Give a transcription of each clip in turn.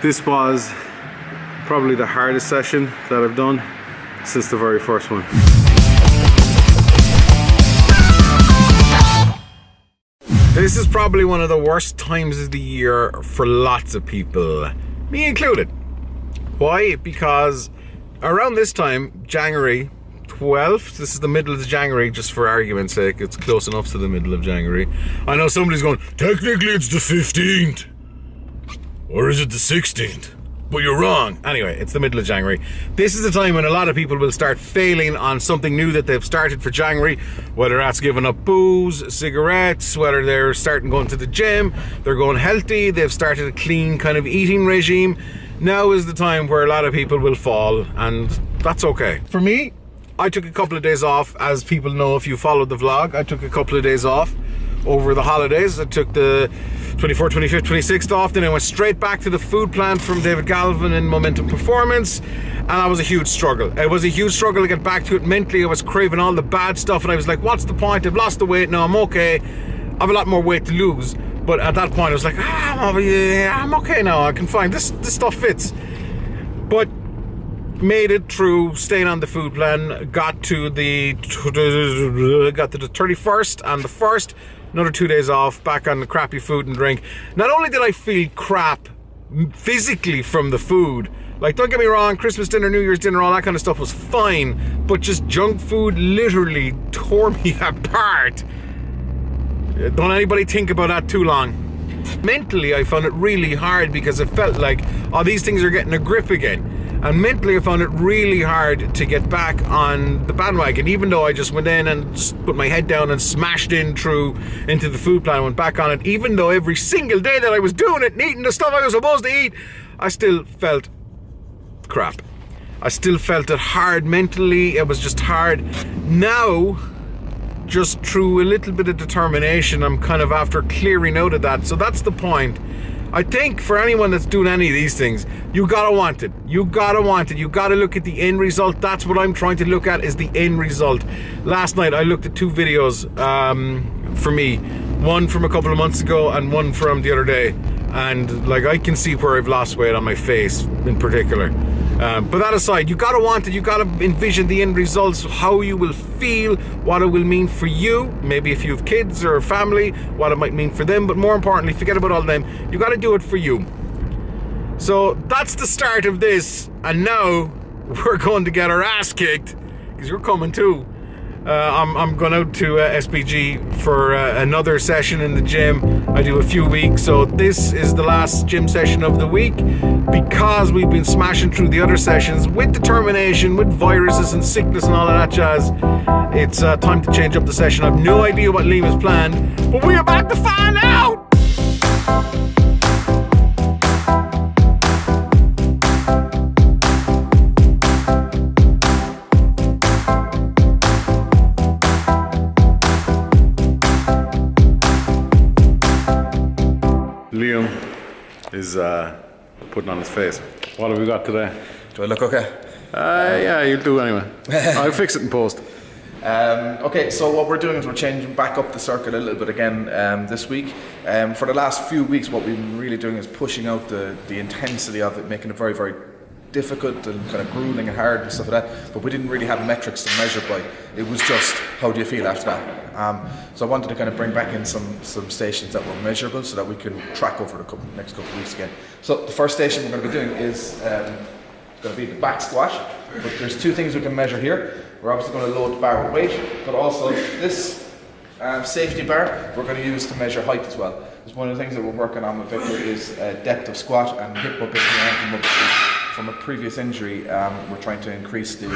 This was probably the hardest session that I've done since the very first one. This is probably one of the worst times of the year for lots of people, me included. Why? Because around this time, January 12th, this is the middle of January, just for argument's sake, it's close enough to the middle of January. I know somebody's going, technically it's the 15th, or is it the 16th? But you're wrong. Anyway, it's the middle of January. This is the time when a lot of people will start failing on something new that they've started for January, whether that's giving up booze, cigarettes, whether they're starting going to the gym, they're going healthy, they've started a clean kind of eating regime. Now is the time where a lot of people will fall, and that's okay. For me, I took a couple of days off. As people know, if you followed the vlog, I took a couple of days off over the holidays. I took the 24th, 25th, 26th off, then I went straight back to the food plan from David Galvin and Momentum Performance, and that was a huge struggle. It was a huge struggle to get back to it mentally. I was craving all the bad stuff, and I was like, what's the point? I've lost the weight, now I'm okay. I have a lot more weight to lose, but at that point I was like, I'm okay now, I can find this stuff fits. But made it through, staying on the food plan, got to the 31st and the 1st, another 2 days off, back on the crappy food and drink. Not only did I feel crap physically from the food, like, don't get me wrong, Christmas dinner, New Year's dinner, all that kind of stuff was fine, but just junk food literally tore me apart. Don't anybody think about that too long. Mentally, I found it really hard because it felt like, oh, these things are getting a grip again. And mentally, I found it really hard to get back on the bandwagon, even though I just went in and just put my head down and smashed into the food plan, went back on it. Even though every single day that I was doing it and eating the stuff I was supposed to eat, I still felt crap. I still felt it hard mentally. It was just hard. Now, just through a little bit of determination, I'm kind of after clearing out of that. So that's the point. I think for anyone that's doing any of these things, you gotta want it. You gotta want it. You gotta look at the end result. That's what I'm trying to look at, is the end result. Last night I looked at 2 videos for me. One from a couple of months ago and one from the other day. And like, I can see where I've lost weight on my face in particular. But that aside, you gotta want it. You gotta envision the end results, how you will feel, what it will mean for you. Maybe if you have kids or a family, what it might mean for them. But more importantly, forget about all them. You gotta do it for you. So that's the start of this. And now we're going to get our ass kicked, because you're coming too. I'm going out to SPG for another session in the gym. I do a few weeks, so this is the last gym session of the week, because we've been smashing through the other sessions with determination, with viruses and sickness and all of that jazz. It's time to change up the session. I have no idea what Liam has planned, but we're about to find out! Liam is putting on his face. What have we got today? Do I look okay? Yeah, you'll do anyway. I'll fix it in post. Okay, so what we're doing is we're changing back up the circuit a little bit again this week. For the last few weeks, what we've been really doing is pushing out the intensity of it, making it very, very difficult and kind of grueling and hard and stuff like that, but we didn't really have metrics to measure by. It was just, how do you feel after that? So I wanted to kind of bring back in some stations that were measurable so that we can track over the next couple of weeks again. So the first station we're going to be doing is going to be the back squat, but there's 2 things we can measure here. We're obviously going to load the bar with weight, but also this safety bar we're going to use to measure height as well. It's one of the things that we're working on with Victor is depth of squat and hip mobility and ankle mobility. From a previous injury, we're trying to increase the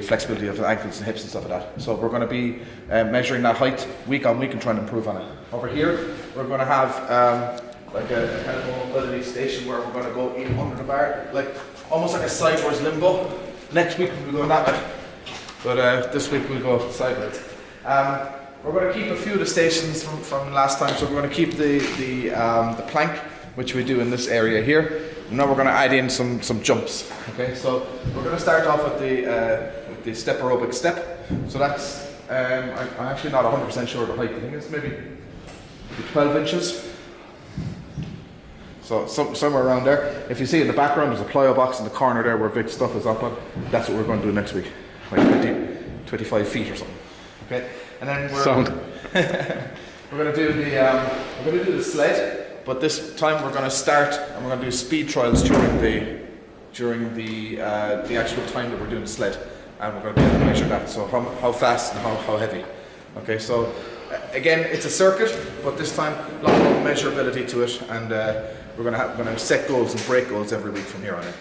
flexibility of the ankles and hips and stuff like that. So we're going to be measuring that height week on week and trying to improve on it. Over here, we're going to have like a kind of mobility station where we're going to go in under the bar, like almost like a sideways limbo. Next week we'll be going that way, but this week we'll go sideways. We're going to keep a few of the stations from last time. So we're going to keep the plank, which we do in this area here. And now we're going to add in some jumps. Okay, so we're going to start off with the step aerobic step. So that's I'm actually not 100% sure of the height. I think it's maybe 12 inches. So somewhere around there. If you see in the background, there's a plyo box in the corner there where Vic's stuff is up on. That's what we're going to do next week, like 25 feet or something. Okay, and then we're going to do the sled, but this time we're going to start and we're going to do speed trials during the actual time that we're doing the sled, and we're going to be able to measure that. So how fast and how heavy. Okay, so again, it's a circuit, but this time a lot more measurability to it, and we're going to set goals and break goals every week from here on in.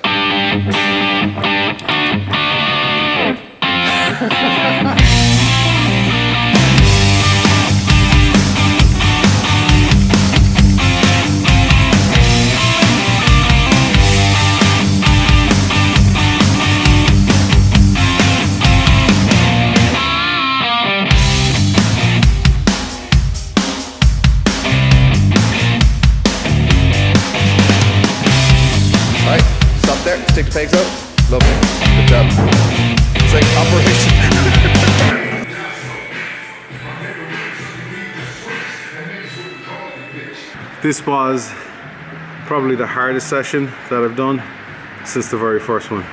Stick the pegs out. Lovely. Good job. It's like operation. This was probably the hardest session that I've done since the very first one.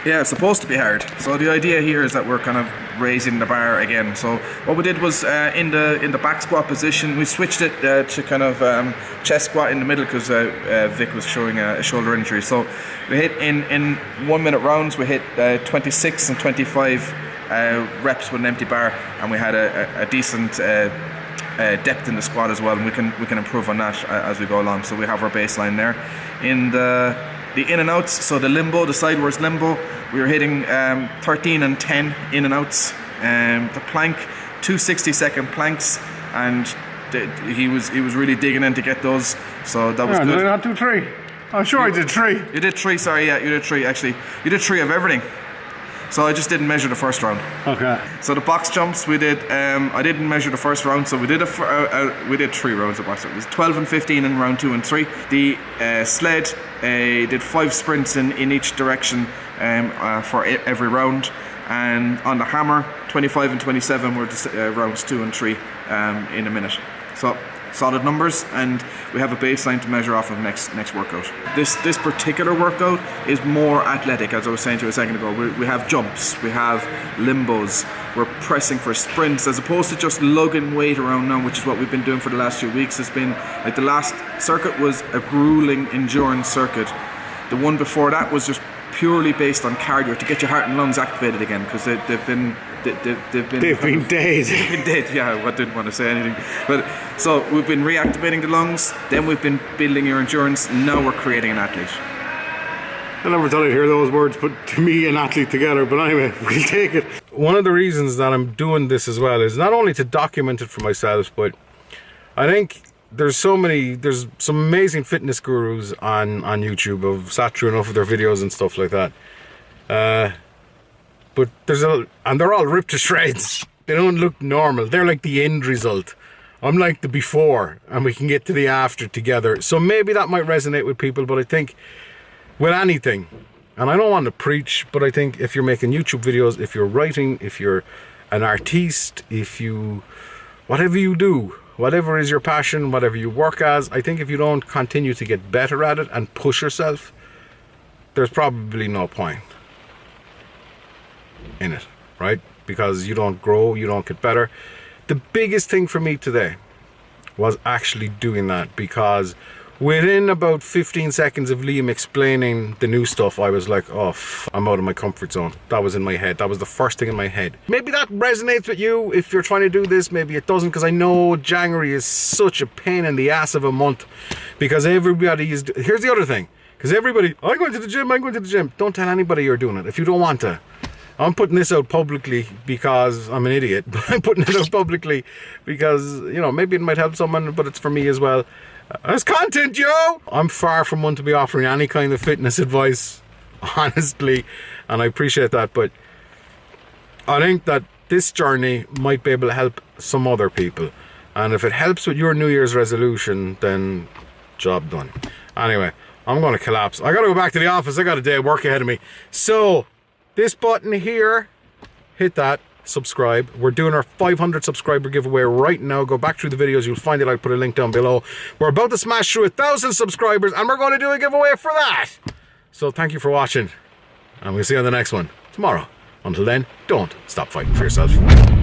Yeah, it's supposed to be hard. So the idea here is that we're kind of raising the bar again. So what we did was in the back squat position, we switched it to kind of chest squat in the middle because Vic was showing a shoulder injury. So we hit in 1 minute rounds. We hit 26 and 25 reps with an empty bar, and we had a decent depth in the squat as well. And we can improve on that as we go along. So we have our baseline there. In the in and outs, so the limbo, the sideways limbo, we were hitting 13 and 10 in and outs. The plank, 2 60-second planks, and he was really digging in to get those. So that was good. Did I not do 3? I'm sure I did 3. You did 3, sorry, yeah, you did 3 actually. You did 3 of everything. So I just didn't measure the first round. Okay. So the box jumps we did. I didn't measure the first round, so we did 3 rounds of box jumps. It was 12 and 15 in round 2 and 3. The sled did 5 sprints in each direction for every round, and on the hammer, 25 and 27 were rounds 2 and 3 in a minute. So solid numbers, and we have a baseline to measure off of next workout. This particular workout is more athletic, as I was saying to you a second ago. We have jumps, we have limbos, we're pressing for sprints as opposed to just lugging weight around now, which is what we've been doing for the last few weeks. It's been like the last circuit was a grueling endurance circuit. The one before that was just purely based on cardio to get your heart and lungs activated again, because they've been dead. They've been dead, yeah, I didn't want to say anything. But so we've been reactivating the lungs, then we've been building your endurance, now we're creating an athlete. I never thought I'd hear those words put to me and athlete together, but anyway, we'll take it. One of the reasons that I'm doing this as well is not only to document it for myself, but I think there's some amazing fitness gurus on YouTube. I've sat through enough of their videos and stuff like that. But and they're all ripped to shreds. They don't look normal. They're like the end result. I'm like the before, and we can get to the after together. So maybe that might resonate with people, but I think with anything, and I don't want to preach, but I think if you're making YouTube videos, if you're writing, if you're an artiste, whatever you do, whatever is your passion, whatever you work as, I think if you don't continue to get better at it and push yourself, there's probably no point in it, right? Because you don't grow, you don't get better. The biggest thing for me today was actually doing that, because within about 15 seconds of Liam explaining the new stuff, I was like, oh, I'm out of my comfort zone. That was in my head. That was the first thing in my head. Maybe that resonates with you if you're trying to do this. Maybe it doesn't, because I know January is such a pain in the ass of a month, because everybody is... Here's the other thing. Because everybody, I'm going to the gym. Don't tell anybody you're doing it if you don't want to. I'm putting this out publicly because I'm an idiot, but I'm putting it out publicly because, maybe it might help someone, but it's for me as well. It's content, yo! I'm far from one to be offering any kind of fitness advice, honestly, and I appreciate that, but I think that this journey might be able to help some other people. And if it helps with your New Year's resolution, then job done. Anyway, I'm going to collapse. I got to go back to the office. I got a day of work ahead of me. So, this button here, hit that. subscribe. We're doing our 500 subscriber giveaway right now. Go back through the videos, you'll find it. I'll put a link down below. We're about to smash through 1,000 subscribers, and we're going to do a giveaway for that. So thank you for watching, and we'll see you on the next one tomorrow. Until then, don't stop fighting for yourself.